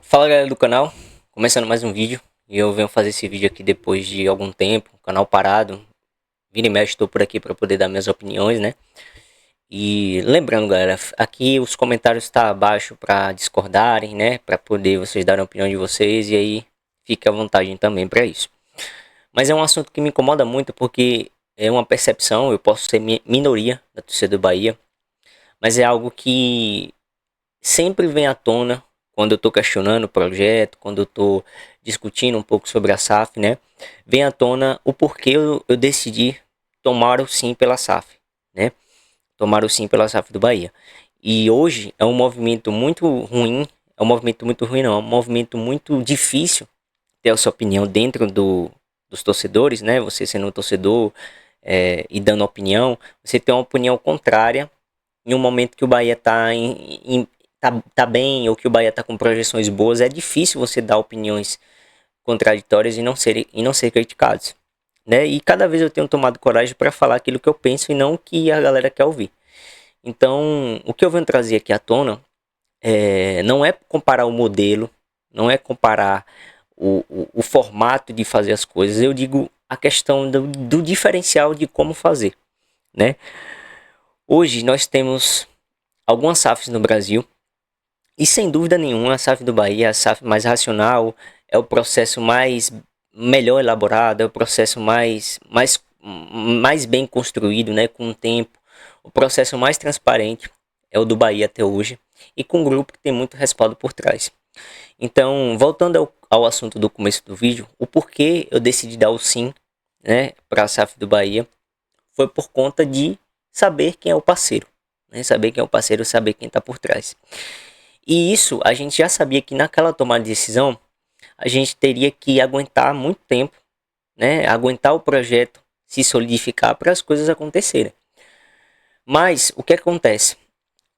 Fala galera do canal, começando mais um vídeo. E eu venho fazer esse vídeo aqui depois de algum tempo, canal parado. Vira e mexe, estou por aqui para poder dar minhas opiniões, né? E lembrando galera, aqui os comentários estão abaixo para discordarem, né? Para poder vocês darem a opinião de vocês, e aí fique à vontade também para isso. Mas é um assunto que me incomoda muito porque é uma percepção, eu posso ser minoria da torcida do Bahia, mas é algo que sempre vem à tona quando eu estou questionando o projeto, quando eu estou discutindo um pouco sobre a SAF, né? Vem à tona o porquê eu decidi tomar o sim pela SAF, né? Tomar o sim pela SAF do Bahia. E hoje é um movimento muito ruim, é um movimento muito ruim não, é um movimento muito difícil ter a sua opinião dentro dos torcedores, né? Você sendo um torcedor e dando opinião, você tem uma opinião contrária em um momento que o Bahia tá bem ou que o Bahia tá com projeções boas, é difícil você dar opiniões contraditórias e não ser criticados, né? E cada vez eu tenho tomado coragem para falar aquilo que eu penso e não o que a galera quer ouvir. Então, o que eu venho trazer aqui à tona não é comparar o modelo, não é comparar o formato de fazer as coisas, eu digo a questão do diferencial de como fazer, né? Hoje nós temos algumas SAFs no Brasil. E sem dúvida nenhuma, a SAF do Bahia é a SAF mais racional, é o processo mais melhor elaborado, é o processo mais bem construído, né, com o tempo. O processo mais transparente é o do Bahia até hoje e com um grupo que tem muito respaldo por trás. Então, voltando ao assunto do começo do vídeo, o porquê eu decidi dar o sim, né, para a SAF do Bahia foi por conta de saber quem é o parceiro, né, saber quem é o parceiro, saber quem está por trás. E isso a gente já sabia que naquela tomada de decisão a gente teria que aguentar muito tempo, né? Aguentar o projeto se solidificar para as coisas acontecerem. Mas o que acontece?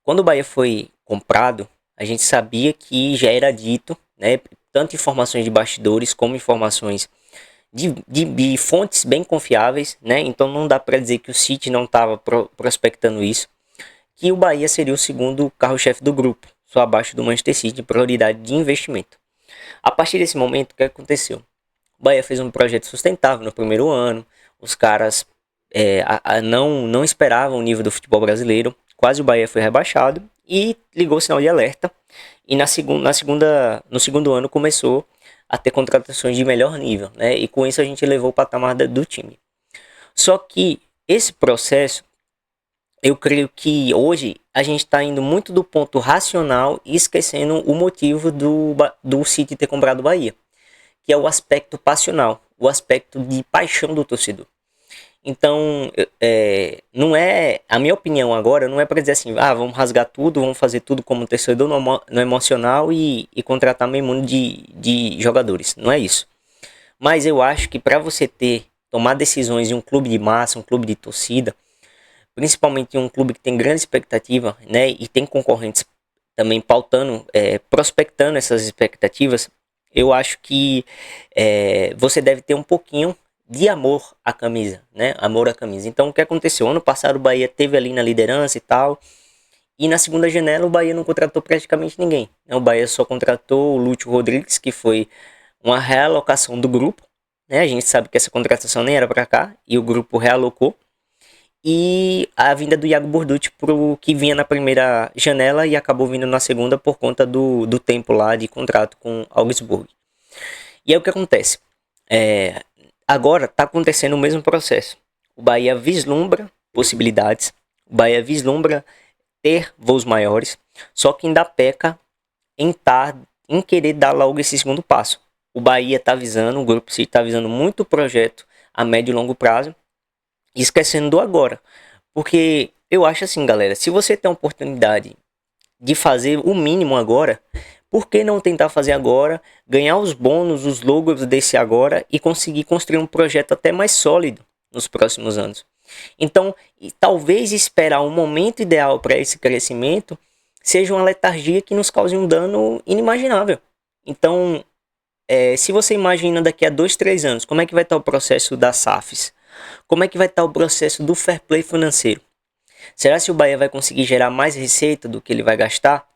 Quando o Bahia foi comprado, a gente sabia que já era dito, né? Tanto informações de bastidores como informações de fontes bem confiáveis, né? Então não dá para dizer que o City não estava prospectando isso, que o Bahia seria o segundo carro-chefe do grupo, só abaixo do Manchester City em prioridade de investimento. A partir desse momento, o que aconteceu? O Bahia fez um projeto sustentável no primeiro ano, os caras não esperavam o nível do futebol brasileiro, quase o Bahia foi rebaixado e ligou o sinal de alerta. E no segundo ano começou a ter contratações de melhor nível, né? E com isso a gente elevou o patamar do time. Só que esse processo, eu creio que hoje a gente está indo muito do ponto racional e esquecendo o motivo do City ter comprado o Bahia, que é o aspecto passional, o aspecto de paixão do torcedor. Então, não é a minha opinião agora, não é para dizer assim, vamos rasgar tudo, vamos fazer tudo como torcedor no emocional e contratar meio mundo de jogadores. Não é isso. Mas eu acho que para você tomar decisões em um clube de massa, um clube de torcida, principalmente em um clube que tem grande expectativa, né, e tem concorrentes também pautando, prospectando essas expectativas, eu acho que você deve ter um pouquinho de amor à camisa, né, amor à camisa. Então o que aconteceu? Ano passado o Bahia teve ali na liderança e tal, e na segunda janela o Bahia não contratou praticamente ninguém, né? O Bahia só contratou o Lúcio Rodrigues, que foi uma realocação do grupo, né, a gente sabe que essa contratação nem era para cá, e o grupo realocou, e a vinda do Iago Borducci pro que vinha na primeira janela e acabou vindo na segunda por conta do tempo lá de contrato com Augsburg. E aí o que acontece? É, Agora está acontecendo o mesmo processo. O Bahia vislumbra possibilidades, o Bahia vislumbra ter voos maiores, só que ainda peca em querer dar logo esse segundo passo. O Bahia está visando, o Grupo City está visando muito o projeto a médio e longo prazo, esquecendo do agora. Porque eu acho assim, galera, se você tem a oportunidade de fazer o mínimo agora, por que não tentar fazer agora, ganhar os bônus, os logros desse agora e conseguir construir um projeto até mais sólido nos próximos anos? Então, talvez esperar um momento ideal para esse crescimento seja uma letargia que nos cause um dano inimaginável. Então, se você imagina daqui a 2, 3 anos, como é que vai estar o processo das SAFs? Como é que vai estar o processo do fair play financeiro? Será que o Bahia vai conseguir gerar mais receita do que ele vai gastar?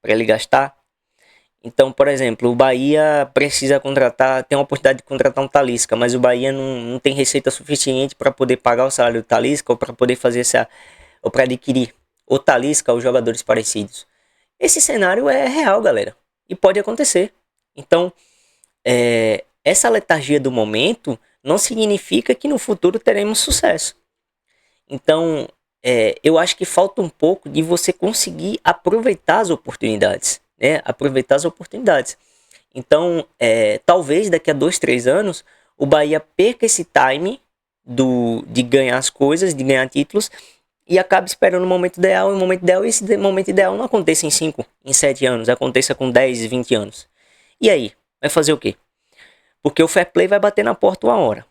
Para ele gastar? Então, por exemplo, o Bahia precisa contratar, tem uma oportunidade de contratar um Talisca, mas o Bahia não tem receita suficiente para poder pagar o salário do Talisca ou para poder fazer essa, ou para adquirir o Talisca ou jogadores parecidos. Esse cenário é real, galera, e pode acontecer. Então, essa letargia do momento não significa que no futuro teremos sucesso. Então, eu acho que falta um pouco de você conseguir aproveitar as oportunidades, né? Aproveitar as oportunidades. Então, talvez daqui a 2, 3 anos, o Bahia perca esse time de ganhar as coisas, de ganhar títulos, e acabe esperando o momento ideal, e esse momento ideal não aconteça em 5, em 7 anos, aconteça com 10, 20 anos. E aí? Vai fazer o quê? Porque o fair play vai bater na porta uma hora.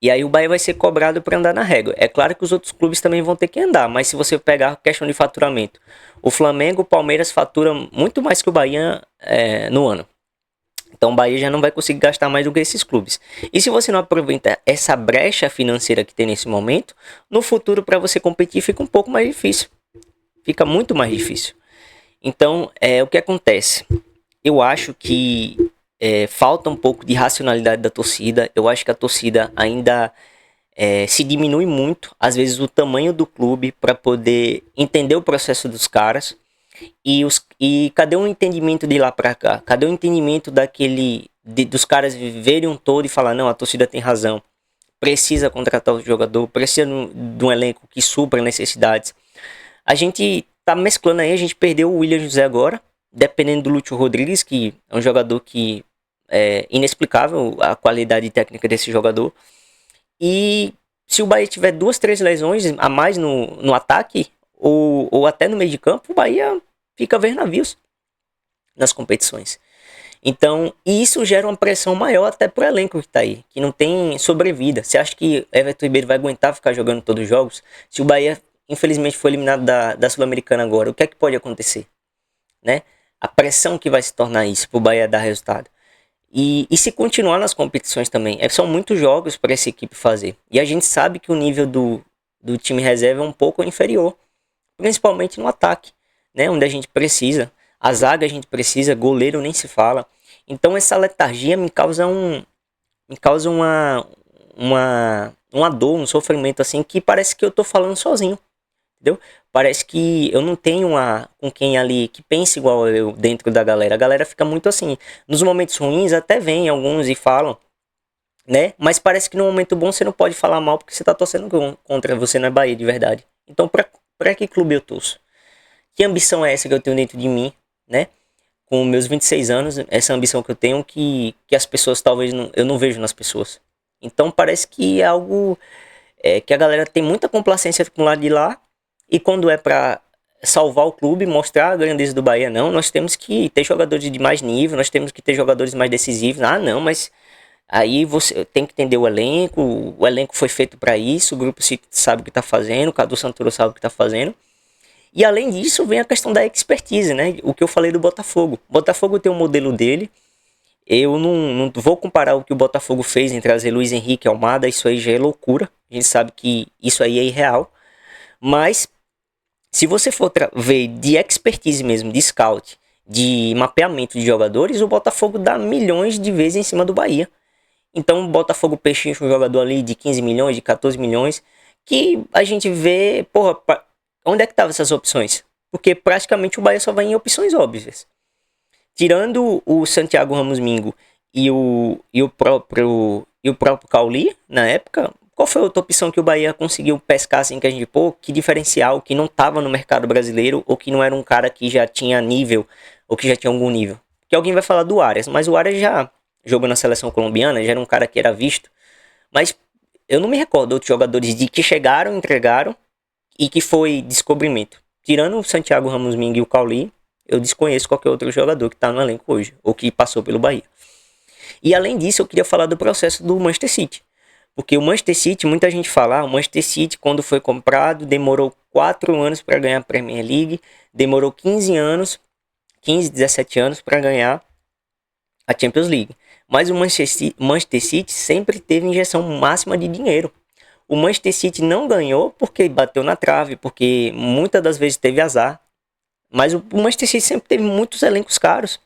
E aí o Bahia vai ser cobrado para andar na régua. É claro que os outros clubes também vão ter que andar, mas se você pegar a questão de faturamento, o Flamengo, o Palmeiras faturam muito mais que o Bahia no ano. Então o Bahia já não vai conseguir gastar mais do que esses clubes. E se você não aproveita essa brecha financeira que tem nesse momento, no futuro para você competir fica um pouco mais difícil. Fica muito mais difícil. Então, o que acontece? Eu acho que falta um pouco de racionalidade da torcida. Eu acho que a torcida ainda se diminui muito, às vezes, o tamanho do clube para poder entender o processo dos caras. E cadê o entendimento de lá para cá? Cadê o entendimento dos caras verem um todo e falar, não, a torcida tem razão. Precisa contratar o jogador, precisa de um elenco que supra necessidades. A gente tá mesclando aí, a gente perdeu o William José agora, dependendo do Lúcio Rodrigues, que é um jogador que é inexplicável a qualidade técnica desse jogador. E se o Bahia tiver 2, 3 lesões a mais no ataque, ou até no meio de campo, o Bahia fica a ver navios nas competições. Então, isso gera uma pressão maior até pro elenco que tá aí, que não tem sobrevida. Você acha que Everton Ribeiro vai aguentar ficar jogando todos os jogos? Se o Bahia, infelizmente, foi eliminado da Sul-Americana agora, o que é que pode acontecer? Né? A pressão que vai se tornar isso pro Bahia dar resultado. E se continuar nas competições também, são muitos jogos para essa equipe fazer. E a gente sabe que o nível do time reserva é um pouco inferior, principalmente no ataque, né? Onde a gente precisa. A zaga a gente precisa, goleiro nem se fala. Então essa letargia me causa uma dor, um sofrimento assim, que parece que eu tô falando sozinho, entendeu? Parece que eu não tenho com quem ali que pense igual eu dentro da galera. A galera fica muito assim. Nos momentos ruins até vem alguns e falam, né? Mas parece que no momento bom você não pode falar mal porque você tá torcendo contra, você não é Bahia de verdade. Então pra que clube eu torço? Que ambição é essa que eu tenho dentro de mim, né? Com meus 26 anos, essa ambição que eu tenho que as pessoas talvez eu não vejo nas pessoas. Então parece que é algo que a galera tem muita complacência com o lado de lá, e quando é pra salvar o clube, mostrar a grandeza do Bahia, não, nós temos que ter jogadores de mais nível, nós temos que ter jogadores mais decisivos. Ah, não, mas aí você tem que entender o elenco foi feito para isso, o grupo sabe o que tá fazendo, o Cadu Santoro sabe o que tá fazendo. E além disso, vem a questão da expertise, né? O que eu falei do Botafogo. O Botafogo tem um modelo dele. Eu não vou comparar o que o Botafogo fez em trazer Luiz Henrique Almada. Isso aí já é loucura. A gente sabe que isso aí é irreal. Mas, se você for ver de expertise mesmo, de scout, de mapeamento de jogadores, o Botafogo dá milhões de vezes em cima do Bahia. Então, o Botafogo pechincha um jogador ali de 15 milhões, de 14 milhões, que a gente vê, porra, onde é que estavam essas opções? Porque praticamente o Bahia só vai em opções óbvias. Tirando o Santiago Ramos Mingo e o próprio Cauli, na época, qual foi a outra opção que o Bahia conseguiu pescar assim que a gente, pô, que diferencial, que não estava no mercado brasileiro, ou que não era um cara que já tinha nível, ou que já tinha algum nível? Que alguém vai falar do Arias, mas o Arias já jogou na seleção colombiana, já era um cara que era visto. Mas eu não me recordo de outros jogadores de que chegaram, entregaram, e que foi descobrimento. Tirando o Santiago Ramos Mingue e o Cauli, eu desconheço qualquer outro jogador que está no elenco hoje, ou que passou pelo Bahia. E além disso, eu queria falar do processo do Manchester City. Porque o Manchester City, muita gente fala, o Manchester City, quando foi comprado, demorou 4 anos para ganhar a Premier League, demorou 15 anos, 15, 17 anos para ganhar a Champions League. Mas o Manchester City sempre teve injeção máxima de dinheiro. O Manchester City não ganhou porque bateu na trave, porque muitas das vezes teve azar. Mas o Manchester City sempre teve muitos elencos caros.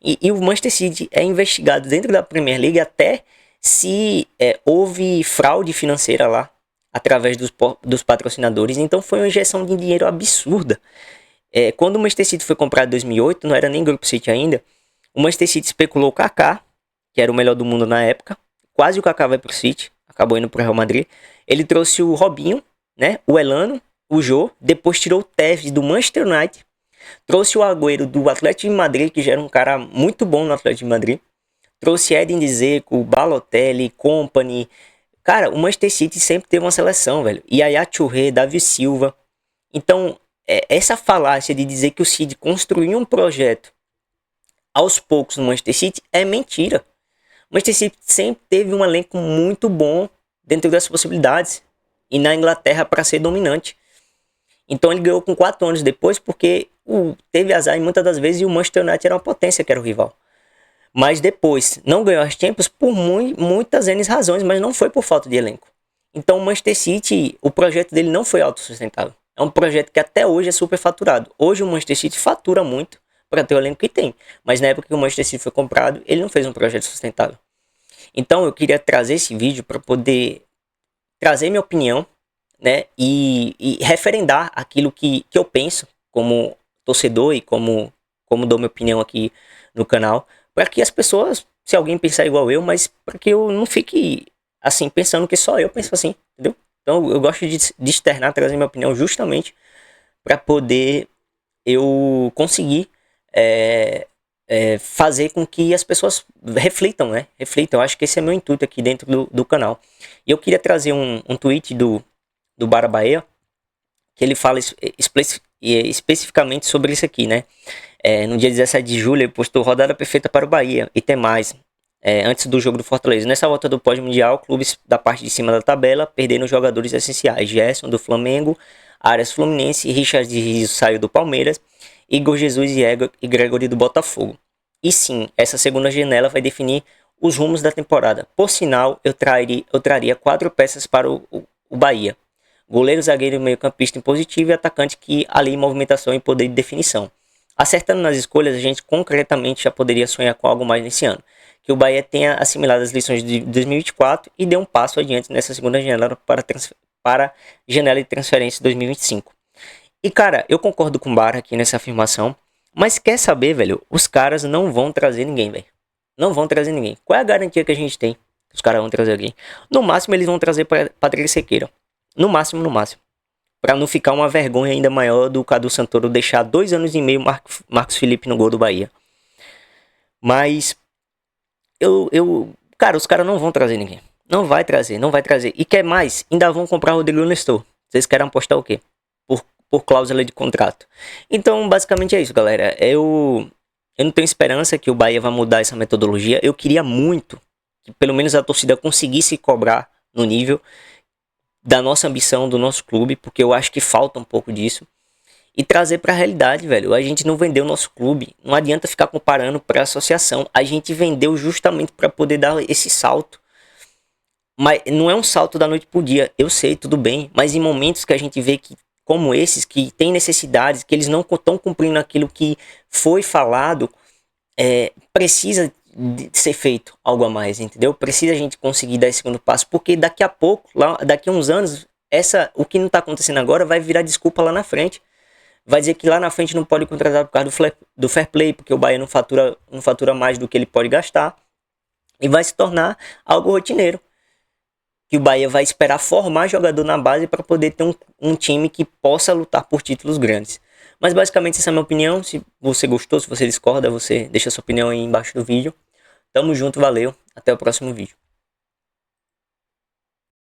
E o Manchester City é investigado dentro da Premier League até se houve fraude financeira lá, através dos patrocinadores. Então foi uma injeção de dinheiro absurda. Quando o Manchester City foi comprado em 2008, não era nem Grupo City ainda, o Manchester City especulou o Kaká, que era o melhor do mundo na época. Quase o Kaká vai pro City, acabou indo pro Real Madrid. Ele trouxe o Robinho, né, o Elano, o Jô, depois tirou o Tevez do Manchester United, trouxe o Agüero do Atlético de Madrid, que já era um cara muito bom no Atlético de Madrid, trouxe Edin Dzeko, Balotelli, Company. Cara, o Manchester City sempre teve uma seleção, velho. Yaya Touré, Davi Silva. Então, essa falácia de dizer que o City construiu um projeto aos poucos no Manchester City é mentira. O Manchester City sempre teve um elenco muito bom dentro das possibilidades e na Inglaterra para ser dominante. Então ele ganhou com 4 anos depois porque teve azar muitas das vezes e o Manchester United era uma potência que era o rival. Mas depois não ganhou as Champions por muitas N razões, mas não foi por falta de elenco. Então o Manchester City, o projeto dele não foi autossustentável. É um projeto que até hoje é super faturado. Hoje o Manchester City fatura muito para ter o elenco que tem. Mas na época que o Manchester City foi comprado, ele não fez um projeto sustentável. Então eu queria trazer esse vídeo para poder trazer minha opinião, né, e referendar aquilo que eu penso como torcedor e como dou minha opinião aqui no canal, para que as pessoas, se alguém pensar igual eu, mas para que eu não fique assim pensando que só eu penso assim, entendeu? Então eu gosto de externar, trazer minha opinião justamente para poder eu conseguir fazer com que as pessoas reflitam, né? Reflitam. Eu acho que esse é meu intuito aqui dentro do canal. E eu queria trazer um tweet do Bara Bahia, que ele fala especificamente sobre isso aqui, né? No dia 17 de julho ele postou rodada perfeita para o Bahia e tem mais. Antes do jogo do Fortaleza. Nessa volta do pós-mundial, clubes da parte de cima da tabela perderam jogadores essenciais. Gerson do Flamengo, Arias Fluminense, Richard Rizzo saiu do Palmeiras, Igor Jesus e Gregory do Botafogo. E sim, essa segunda janela vai definir os rumos da temporada. Por sinal, eu traria 4 peças para o Bahia. Goleiro, zagueiro, meio campista impositivo e atacante que alia movimentação e poder de definição. Acertando nas escolhas, a gente concretamente já poderia sonhar com algo mais nesse ano. Que o Bahia tenha assimilado as lições de 2024 e dê um passo adiante nessa segunda janela para janela de transferência de 2025. E cara, eu concordo com o Bara aqui nessa afirmação, mas quer saber, velho, os caras não vão trazer ninguém, velho. Não vão trazer ninguém. Qual é a garantia que a gente tem que os caras vão trazer alguém? No máximo eles vão trazer Patrick Sequeira. No máximo. Pra não ficar uma vergonha ainda maior do Cadu Santoro deixar 2 anos e meio Marcos Felipe no gol do Bahia. Mas cara, os caras não vão trazer ninguém. Não vai trazer. E quer mais? Ainda vão comprar o Rodrigo Nestor. Vocês querem apostar o quê? Por cláusula de contrato. Então, basicamente é isso, galera. Eu não tenho esperança que o Bahia vai mudar essa metodologia. Eu queria muito que pelo menos a torcida conseguisse cobrar no nível da nossa ambição, do nosso clube, porque eu acho que falta um pouco disso. E trazer para a realidade, velho. A gente não vendeu o nosso clube. Não adianta ficar comparando para a associação. A gente vendeu justamente para poder dar esse salto. Mas não é um salto da noite pro dia. Eu sei, tudo bem. Mas em momentos que a gente vê que, como esses, que tem necessidades, que eles não estão cumprindo aquilo que foi falado, precisa de ser feito algo a mais, entendeu? Precisa a gente conseguir dar esse segundo passo. Porque daqui a pouco, daqui a uns anos, o que não está acontecendo agora vai virar desculpa lá na frente. Vai dizer que lá na frente não pode contratar por causa do fair play, porque o Bahia não fatura mais do que ele pode gastar. E vai se tornar algo rotineiro. Que o Bahia vai esperar formar jogador na base para poder ter um time que possa lutar por títulos grandes. Mas basicamente essa é a minha opinião. Se você gostou, se você discorda, você deixa sua opinião aí embaixo do vídeo. Tamo junto, valeu. Até o próximo vídeo.